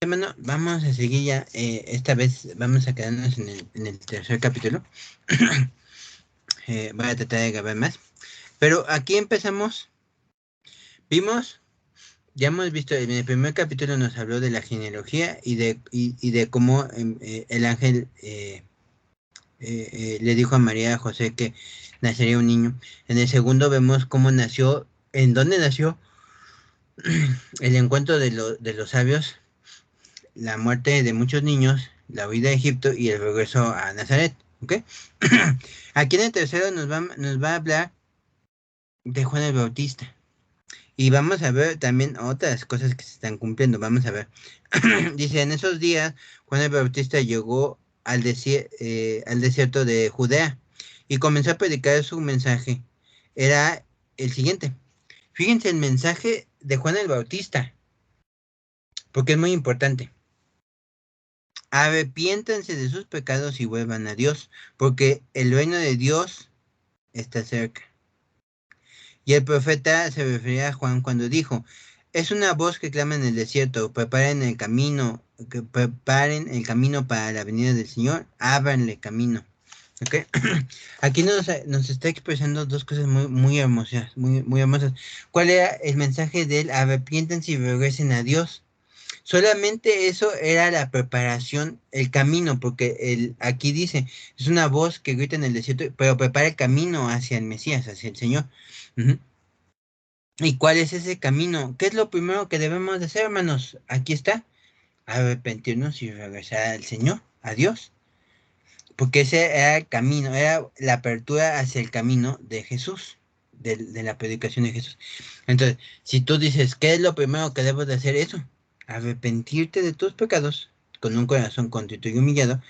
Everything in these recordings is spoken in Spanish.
Hermano, vamos a seguir ya. Esta vez vamos a quedarnos en el tercer capítulo. Voy a tratar de grabar más. Pero aquí empezamos. Vimos, ya hemos visto, en el primer capítulo nos habló de la genealogía y de cómo el ángel le dijo a María y a José que nacería un niño. En el segundo vemos cómo nació, en dónde nació, el encuentro de los sabios, la muerte de muchos niños, la huida a Egipto y el regreso a Nazaret. ¿Ok? Aquí en el tercero nos va a hablar de Juan el Bautista. Y vamos a ver también otras cosas que se están cumpliendo. Vamos a ver. Dice, en esos días Juan el Bautista llegó al desierto de Judea y comenzó a predicar su mensaje. Era el siguiente. Fíjense el mensaje de Juan el Bautista, porque es muy importante. Arrepiéntanse de sus pecados y vuelvan a Dios, porque el reino de Dios está cerca. Y el profeta se refería a Juan cuando dijo, es una voz que clama en el desierto, preparen el camino para la venida del Señor, ábranle camino. ¿Okay? Aquí nos está expresando dos cosas muy hermosas, muy hermosas. ¿Cuál era el mensaje de él? Arrepiéntanse y regresen a Dios. Solamente eso era la preparación, el camino, porque aquí dice, es una voz que grita en el desierto, pero prepara el camino hacia el Mesías, hacia el Señor. Ujú. ¿Y cuál es ese camino? ¿Qué es lo primero que debemos de hacer, hermanos? Aquí está, arrepentirnos y regresar al Señor, a Dios, porque ese era el camino, era la apertura hacia el camino de Jesús, de la predicación de Jesús. Entonces, si tú dices, ¿qué es lo primero que debo de hacer? Eso, arrepentirte de tus pecados con un corazón contrito y humillado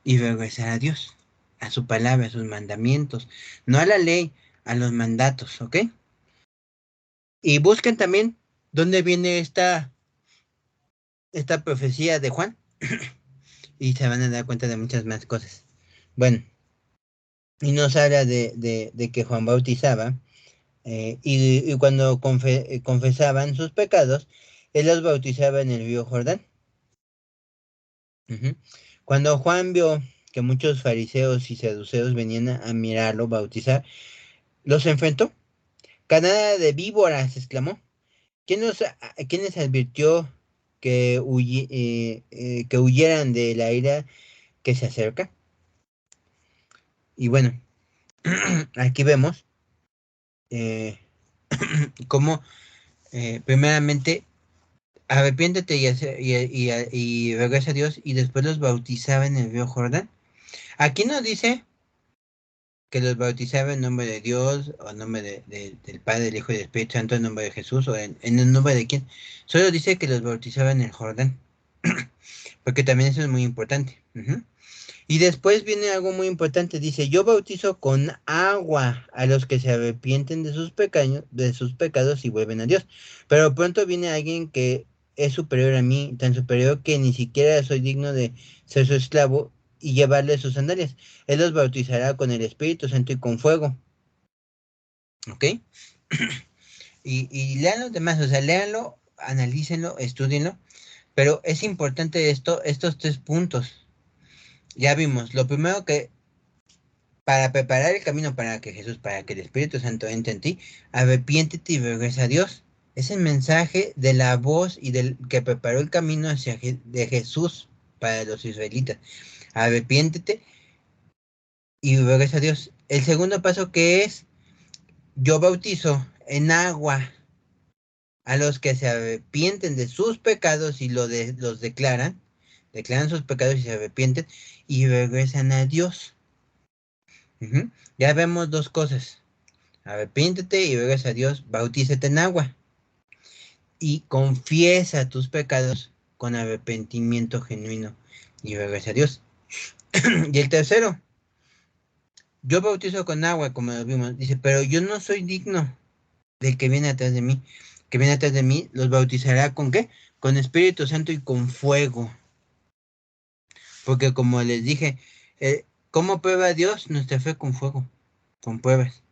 y regresar a Dios, a su palabra, a sus mandamientos, no a la ley, a los mandatos, ¿ok? Y busquen también dónde viene esta profecía de Juan y se van a dar cuenta de muchas más cosas. Bueno, y nos habla de que Juan bautizaba y cuando confesaban sus pecados, él los bautizaba en el río Jordán. Ujú. Cuando Juan vio que muchos fariseos y saduceos venían a mirarlo bautizar, los enfrentó. Canada de víboras, exclamó. ¿Quién les advirtió que huyeran de la ira que se acerca? Y bueno, aquí vemos eh, cómo primeramente arrepiéntete y regresa a Dios y después los bautizaba en el río Jordán. Aquí no dice que los bautizaba en nombre de Dios o en nombre del Padre, del Hijo y del Espíritu Santo, en nombre de Jesús o en el nombre de quién. Solo dice que los bautizaba en el Jordán, porque también eso es muy importante. Ujú. Y después viene algo muy importante, dice, yo bautizo con agua a los que se arrepienten de sus pecados y vuelven a Dios. Pero pronto viene alguien que es superior a mí, tan superior que ni siquiera soy digno de ser su esclavo y llevarle sus sandalias. Él los bautizará con el Espíritu Santo y con fuego. ¿Ok? Y lean los demás, o sea, léanlo, analícenlo, estudienlo. Pero es importante estos tres puntos. Ya vimos, lo primero que para preparar el camino para que el Espíritu Santo entre en ti, arrepiéntete y regresa a Dios. Es el mensaje de la voz y del que preparó el camino de Jesús para los israelitas. Arrepiéntete y regresa a Dios. El segundo paso que es, yo bautizo en agua a los que se arrepienten de sus pecados y los declaran sus pecados y se arrepienten y regresan a Dios. Ujú. Ya vemos dos cosas. Arrepiéntete y regresa a Dios, bautízate en agua y confiesa tus pecados con arrepentimiento genuino y regresa a Dios. Y el tercero, yo bautizo con agua, como lo vimos, dice, pero yo no soy digno del que viene atrás de mí. Que viene atrás de mí los bautizará con ¿qué? Con Espíritu Santo y con fuego. Porque como les dije, ¿cómo prueba Dios nuestra fe con fuego? Con pruebas.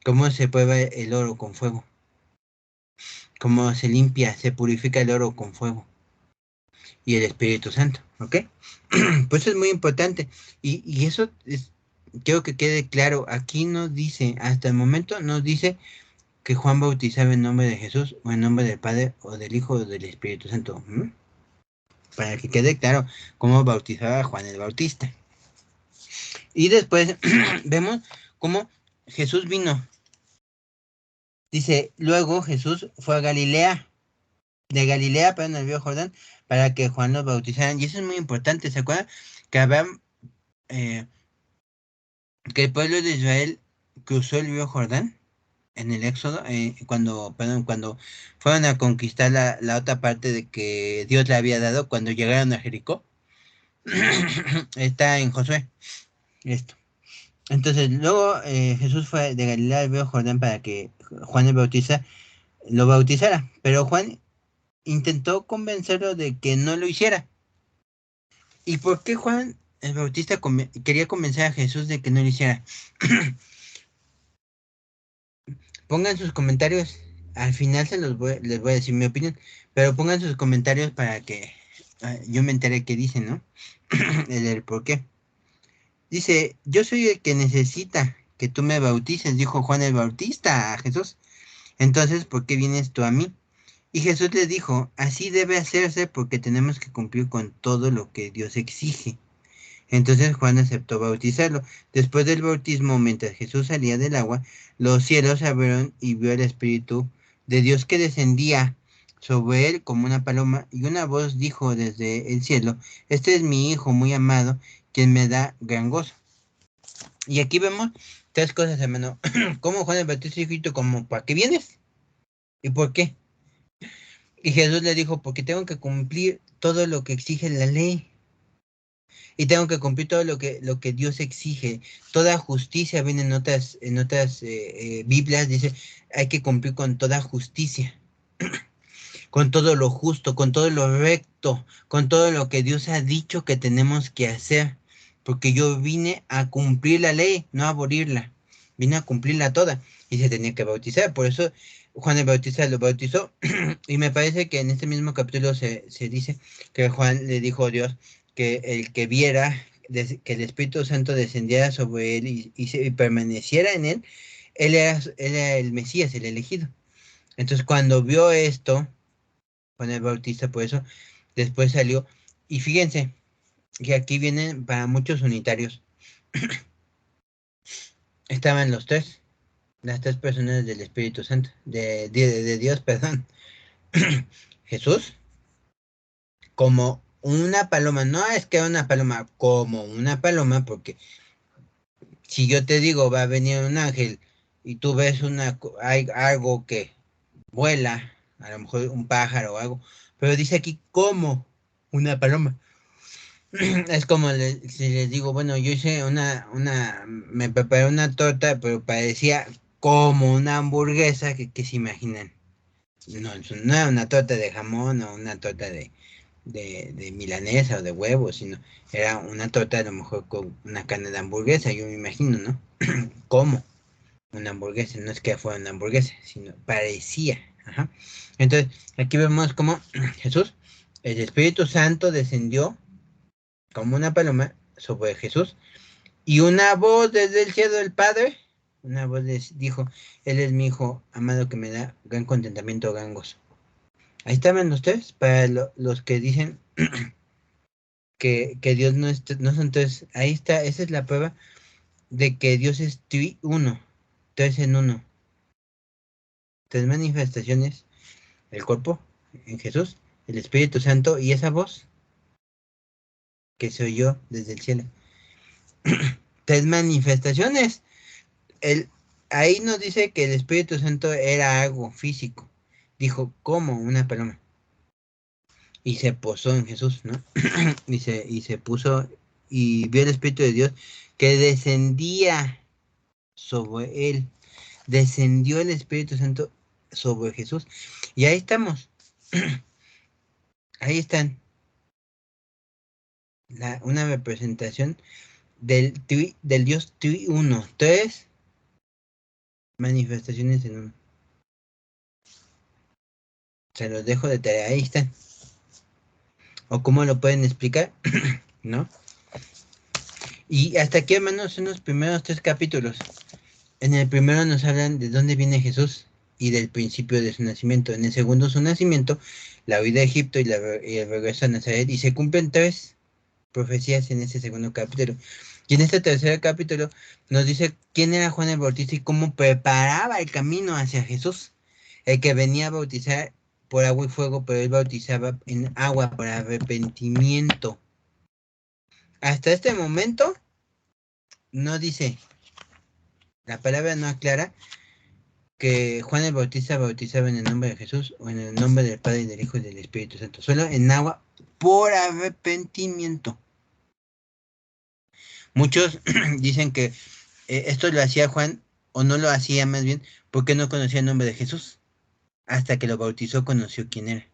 ¿Cómo se prueba el oro con fuego? ¿Cómo se limpia, se purifica el oro con fuego? y el Espíritu Santo, ¿ok? Pues eso es muy importante. Y eso es, quiero que quede claro, aquí no dice, hasta el momento no dice que Juan bautizaba en nombre de Jesús o en nombre del Padre o del Hijo o del Espíritu Santo. Para que quede claro cómo bautizaba a Juan el Bautista. Y después vemos cómo Jesús vino. Dice, luego Jesús fue a Galilea, de Galilea, perdón, al río Jordán, para que Juan los bautizaran. Y eso es muy importante, ¿se acuerdan? Que Abraham, que el pueblo de Israel cruzó el río Jordán en el Éxodo, cuando fueron a conquistar la otra parte de que Dios le había dado cuando llegaron a Jericó. Está en Josué, esto. Entonces, luego Jesús fue de Galilea al río Jordán para que Juan el Bautista lo bautizara, pero Juan intentó convencerlo de que no lo hiciera. ¿Y por qué Juan el Bautista quería convencer a Jesús de que no lo hiciera? Pongan sus comentarios, al final les voy a decir mi opinión, pero pongan sus comentarios para que yo me entere qué dicen, ¿no? El por qué. Dice, yo soy el que necesita que tú me bautices, dijo Juan el Bautista a Jesús. Entonces, ¿por qué vienes tú a mí? Y Jesús le dijo, así debe hacerse porque tenemos que cumplir con todo lo que Dios exige. Entonces Juan aceptó bautizarlo. Después del bautismo, mientras Jesús salía del agua, los cielos se abrieron y vio el Espíritu de Dios que descendía sobre él como una paloma, y una voz dijo desde el cielo, este es mi Hijo muy amado, quien me da gran gozo. Y aquí vemos tres cosas, hermano. ¿Cómo Juan el Bautista dijo, como, ¿para qué vienes? ¿Y por qué? Y Jesús le dijo, porque tengo que cumplir todo lo que exige la ley. Y tengo que cumplir todo lo que Dios exige. Toda justicia viene en otras Biblias, dice, hay que cumplir con toda justicia, con todo lo justo, con todo lo recto, con todo lo que Dios ha dicho que tenemos que hacer. Porque yo vine a cumplir la ley, no a abolirla. Vine a cumplirla toda. Y se tenía que bautizar. Por eso Juan el Bautista lo bautizó. Y me parece que en este mismo capítulo se dice que Juan le dijo a Dios que el que viera que el Espíritu Santo descendiera sobre él y permaneciera en él, él era el Mesías, el elegido. Entonces cuando vio esto, Juan el Bautista, por eso, después salió. Y fíjense que aquí vienen para muchos unitarios. Estaban los tres, las tres personas del Espíritu Santo, de Dios, perdón. Jesús, como una paloma, no es que una paloma, como una paloma, porque si yo te digo va a venir un ángel y tú ves hay algo que vuela, a lo mejor un pájaro o algo, pero dice aquí como una paloma. Es como si les digo, bueno, yo hice me preparé una torta, pero parecía como una hamburguesa, que se imaginan. No, no era una torta de jamón o una torta de milanesa o de huevo, sino era una torta a lo mejor con una carne de hamburguesa, yo me imagino, ¿no? Como una hamburguesa, no es que fuera una hamburguesa, sino parecía. Ajá. Entonces, aquí vemos cómo Jesús, el Espíritu Santo descendió como una paloma sobre Jesús y una voz desde el cielo del Padre, una voz dijo, Él es mi Hijo amado que me da gran contentamiento, gran gozo. Ahí estaban ustedes, para los que dicen que Dios no son tres. Ahí está, esa es la prueba de que Dios es uno, tres en uno. Tres manifestaciones, el cuerpo en Jesús, el Espíritu Santo y esa voz que se oyó desde el cielo. Tres manifestaciones. El, ahí nos dice que el Espíritu Santo era algo físico. Dijo, como una paloma. Y se posó en Jesús, ¿no? y se puso y vio el Espíritu de Dios que descendía sobre él. Descendió el Espíritu Santo sobre Jesús. Y ahí estamos. Ahí están. Una representación del Dios uno. Tres manifestaciones en uno. Se los dejo de tarea. Ahí están. o cómo lo pueden explicar, ¿no? Y hasta aquí, hermanos, son los primeros 3 capítulos. En el primero nos hablan de dónde viene Jesús y del principio de su nacimiento. En el segundo, su nacimiento, la huida de Egipto y el regreso a Nazaret. Y se cumplen 3 profecías en ese segundo capítulo. Y en este tercer capítulo nos dice quién era Juan el Bautista y cómo preparaba el camino hacia Jesús. El que venía a bautizar por agua y fuego, pero él bautizaba en agua por arrepentimiento. Hasta este momento no dice, la palabra no aclara que Juan el Bautista bautizaba en el nombre de Jesús o en el nombre del Padre y del Hijo y del Espíritu Santo, solo en agua por arrepentimiento. Muchos dicen que esto lo hacía Juan, o no lo hacía más bien, porque no conocía el nombre de Jesús. Hasta que lo bautizó conoció quién era.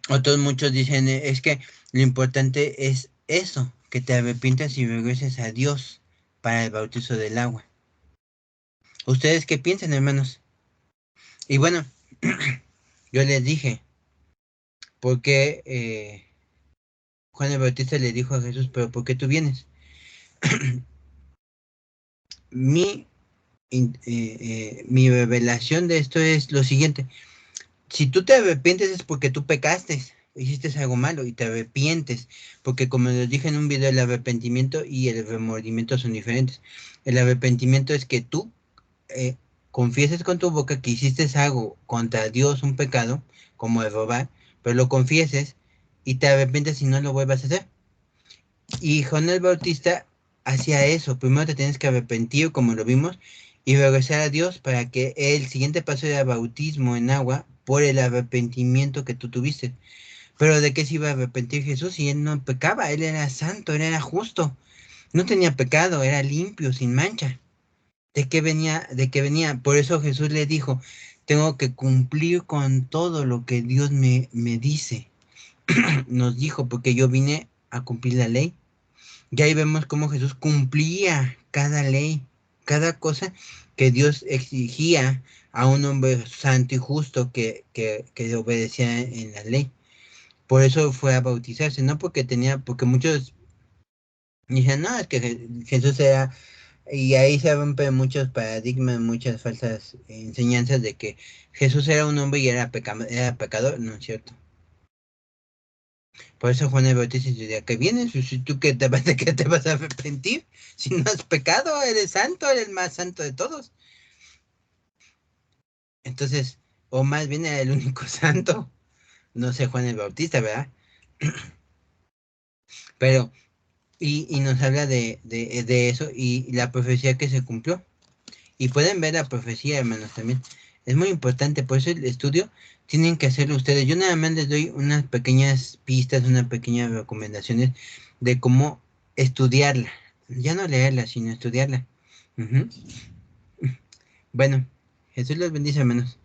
Otros muchos dicen, es que lo importante es eso, que te arrepientas y regreses a Dios para el bautizo del agua. ¿Ustedes qué piensan, hermanos? Y bueno, yo les dije, porque Juan el Bautista le dijo a Jesús, pero ¿por qué tú vienes? Mi revelación de esto es lo siguiente. Si tú te arrepientes es porque tú pecaste, hiciste algo malo y te arrepientes, porque como les dije en un video, el arrepentimiento y el remordimiento son diferentes. El arrepentimiento es que tú eh, confieses con tu boca que hiciste algo contra Dios, un pecado, como el robar, pero lo confieses y te arrepientes y no lo vuelvas a hacer. Y Juan el Bautista hacía eso. Primero te tienes que arrepentir, como lo vimos, y regresar a Dios para que el siguiente paso era bautismo en agua por el arrepentimiento que tú tuviste. Pero ¿de qué se iba a arrepentir Jesús si él no pecaba? Él era santo, él era justo. No tenía pecado, era limpio, sin mancha. ¿De qué venía? ¿De qué venía? Por eso Jesús le dijo, tengo que cumplir con todo lo que Dios me dice. Nos dijo, porque yo vine a cumplir la ley. Y ahí vemos cómo Jesús cumplía cada ley, cada cosa que Dios exigía a un hombre santo y justo que obedecía en la ley. Por eso fue a bautizarse, no porque porque muchos dicen, no, es que Jesús era, y ahí se rompen muchos paradigmas, muchas falsas enseñanzas de que Jesús era un hombre y era pecador, no es cierto. Por eso Juan el Bautista dice, ¿a qué vienes? Si tú de qué te vas a arrepentir, si no has pecado, eres santo, eres el más santo de todos. Entonces, o más bien era el único santo, no sé, Juan el Bautista, ¿verdad? Pero, y nos habla de eso y la profecía que se cumplió. Y pueden ver la profecía, hermanos, también. Es muy importante, por eso el estudio tienen que hacerlo ustedes. Yo nada más les doy unas pequeñas pistas, unas pequeñas recomendaciones de cómo estudiarla. Ya no leerla, sino estudiarla. Ujú. Bueno, Jesús los bendice, hermanos.